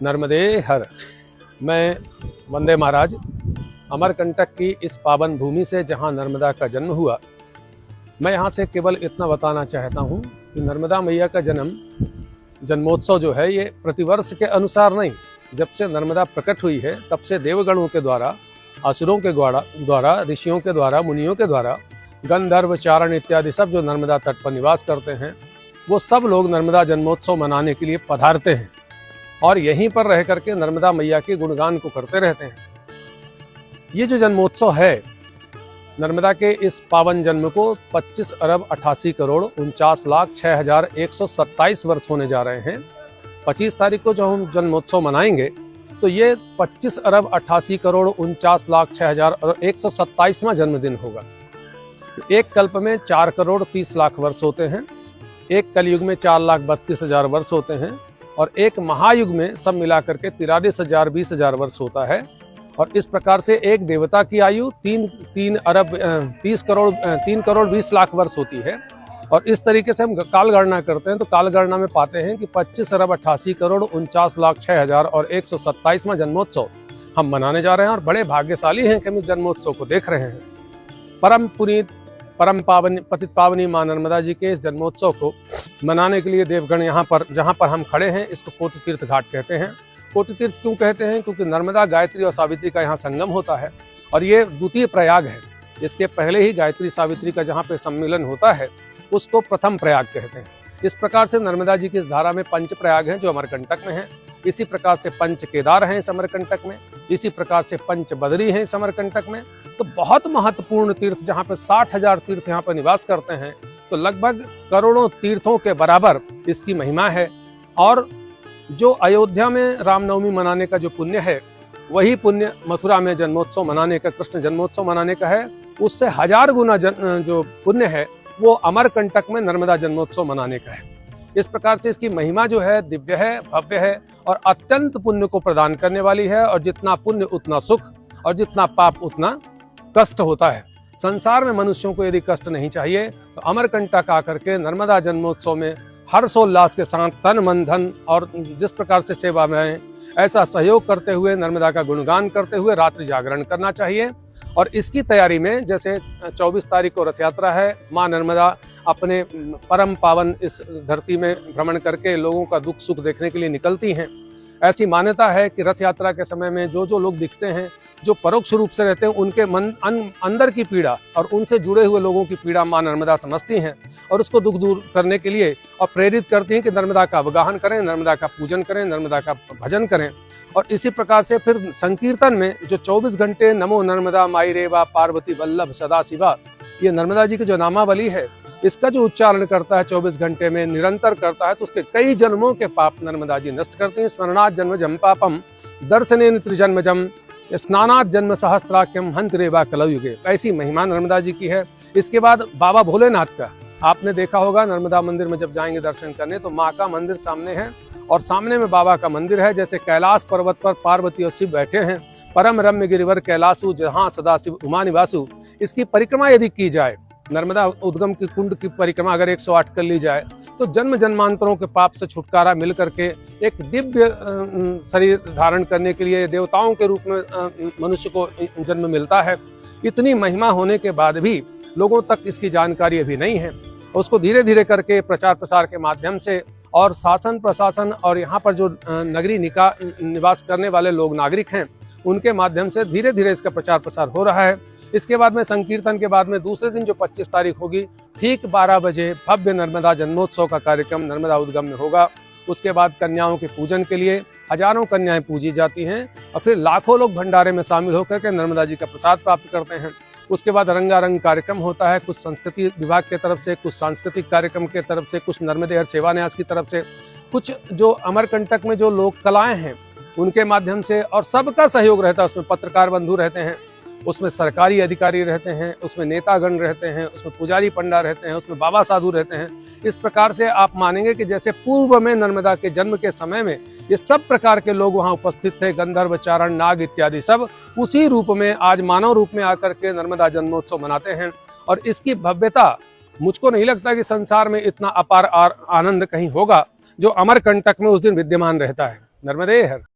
नर्मदे हर। मैं वंदे महाराज अमरकंटक की इस पावन भूमि से जहाँ नर्मदा का जन्म हुआ, मैं यहाँ से केवल इतना बताना चाहता हूँ कि नर्मदा मैया का जन्मोत्सव जो है ये प्रतिवर्ष के अनुसार नहीं, जब से नर्मदा प्रकट हुई है तब से देवगणों के द्वारा, असुरों के द्वारा, ऋषियों के द्वारा, मुनियों के द्वारा, गंधर्व, चारण इत्यादि सब जो नर्मदा तट पर निवास करते हैं वो सब लोग नर्मदा जन्मोत्सव मनाने के लिए पधारते हैं और यहीं पर रह करके नर्मदा मैया के गुणगान को करते रहते हैं। ये जो जन्मोत्सव है, नर्मदा के इस पावन जन्म को 25 अरब 88 करोड़ 49 लाख 6,127 वर्ष होने जा रहे हैं। 25 तारीख को जो हम जन्मोत्सव मनाएंगे तो ये 25 अरब 88 करोड़ 49 लाख 6,127वां जन्मदिन होगा। एक कल्प में 4 करोड़ 30 लाख वर्ष होते हैं, एक कलयुग में 4,32,000 वर्ष होते हैं और एक महायुग में सब मिलाकर के 43,000 20,000 वर्ष होता है। और इस प्रकार से एक देवता की आयु 3 करोड़ 20 लाख वर्ष होती है। और इस तरीके से हम काल गणना करते हैं तो काल गणना में पाते हैं कि 25 अरब 88 करोड़ 49 लाख 6,127वां जन्मोत्सव हम मनाने जा रहे हैं और बड़े भाग्यशाली हैं कि हम इस जन्मोत्सव को देख रहे हैं। परम पुनीत, परम पावनी, पतित पावनी माँ नर्मदा जी के इस जन्मोत्सव को मनाने के लिए देवगण यहाँ पर जहाँ पर हम खड़े हैं, इसको कोटि तीर्थ घाट कहते हैं। कोटि तीर्थ क्यों कहते हैं? क्योंकि नर्मदा, गायत्री और सावित्री का यहाँ संगम होता है और ये द्वितीय प्रयाग है। इसके पहले ही गायत्री सावित्री का जहाँ पे सम्मिलन होता है उसको प्रथम प्रयाग कहते हैं। इस प्रकार से नर्मदा जी की इस धारा में 5 प्रयाग हैं जो अमरकंटक में हैं। इसी प्रकार से 5 केदार हैं इस अमरकंटक में, इसी प्रकार से 5 बदरी हैं इस अमरकंटक में। तो बहुत महत्वपूर्ण तीर्थ जहाँ पे 60,000 तीर्थ यहाँ पर निवास करते हैं, तो लगभग करोड़ों तीर्थों के बराबर इसकी महिमा है। और जो अयोध्या में रामनवमी मनाने का जो पुण्य है, वही पुण्य मथुरा में जन्मोत्सव मनाने का, कृष्ण जन्मोत्सव मनाने का है। उससे 1000 गुना जो पुण्य है वो अमरकंटक में नर्मदा जन्मोत्सव मनाने का है। इस प्रकार से इसकी महिमा जो है दिव्य है, भव्य है और अत्यंत पुण्य को प्रदान करने वाली है। और जितना पुण्य उतना सुख और जितना पाप उतना कष्ट होता है। संसार में मनुष्यों को यदि कष्ट नहीं चाहिए तो अमरकंटक आकर के नर्मदा जन्मोत्सव में हर्षोल्लास के साथ तन मन धन और जिस प्रकार से सेवा में ऐसा सहयोग करते हुए, नर्मदा का गुणगान करते हुए रात्रि जागरण करना चाहिए। और इसकी तैयारी में जैसे 24 तारीख को रथ यात्रा है, माँ नर्मदा अपने परम पावन इस धरती में भ्रमण करके लोगों का दुख सुख देखने के लिए निकलती हैं। ऐसी मान्यता है कि रथ यात्रा के समय में जो लोग दिखते हैं, जो परोक्ष रूप से रहते हैं, उनके मन अंदर की पीड़ा और उनसे जुड़े हुए लोगों की पीड़ा माँ नर्मदा समझती हैं और उसको दुख दूर करने के लिए और प्रेरित करती हैं कि नर्मदा का अवगाहन करें, नर्मदा का पूजन करें, नर्मदा का भजन करें। और इसी प्रकार से फिर संकीर्तन में जो 24 घंटे नमो नर्मदा माई रेवा पार्वती वल्लभ सदा शिवा, ये नर्मदा जी की जो नामावली है, इसका जो उच्चारण करता है 24 घंटे में निरंतर करता है तो उसके कई जन्मों के पाप नर्मदा जी नष्ट करती हैं। स्मरणात् जन्मजम पापम दर्शनेन त्रिजन्मजम स्नानात् जन्म सहस्त्राख्यम हंत रेवा कलयुगे। ऐसी महिमा नर्मदा जी की है। इसके बाद बाबा भोलेनाथ का आपने देखा होगा, नर्मदा मंदिर में जब जाएंगे दर्शन करने तो माँ का मंदिर सामने है और सामने में बाबा का मंदिर है। जैसे कैलाश पर्वत पर पार्वती और शिव बैठे हैं, परम रम्य गिरिवर कैलासु जहाँ सदा शिव उमा निवासु। इसकी परिक्रमा यदि की जाए, नर्मदा उद्गम की कुंड की परिक्रमा अगर 108 कर ली जाए तो जन्म जन्मांतरों के पाप से छुटकारा मिल करके एक दिव्य शरीर धारण करने के लिए देवताओं के रूप में मनुष्य को जन्म मिलता है। इतनी महिमा होने के बाद भी लोगों तक इसकी जानकारी अभी नहीं है। उसको धीरे धीरे करके प्रचार प्रसार के माध्यम से और शासन प्रशासन और यहाँ पर जो नगरी निवास करने वाले लोग नागरिक हैं, उनके माध्यम से धीरे धीरे इसका प्रचार प्रसार हो रहा है। इसके बाद में संकीर्तन के बाद में दूसरे दिन जो 25 तारीख होगी, ठीक 12 बजे भव्य नर्मदा जन्मोत्सव का कार्यक्रम नर्मदा उद्गम में होगा। उसके बाद कन्याओं के पूजन के लिए हजारों कन्याएं पूजी जाती हैं और फिर लाखों लोग भंडारे में शामिल होकर के नर्मदा जी का प्रसाद प्राप्त करते हैं। उसके बाद रंगारंग कार्यक्रम होता है, कुछ संस्कृति विभाग की तरफ से, कुछ सांस्कृतिक कार्यक्रम की तरफ से, कुछ नर्मदे हर सेवा न्यास की तरफ से, कुछ जो अमरकंटक में जो लोक कलाएं हैं उनके माध्यम से, और सबका सहयोग रहता है। उसमें पत्रकार बंधु रहते हैं, उसमें सरकारी अधिकारी रहते हैं, उसमें नेतागण रहते हैं, उसमें पुजारी पंडा रहते हैं, उसमें बाबा साधु रहते हैं। इस प्रकार से आप मानेंगे कि जैसे पूर्व में नर्मदा के जन्म के समय में ये सब प्रकार के लोग वहाँ उपस्थित थे, गंधर्व, चारण, नाग इत्यादि सब उसी रूप में आज मानव रूप में आकर के नर्मदा जन्मोत्सव मनाते हैं। और इसकी भव्यता मुझको नहीं लगता कि संसार में इतना अपार आनंद कहीं होगा जो अमरकंटक में उस दिन विद्यमान रहता है। नर्मदे हर।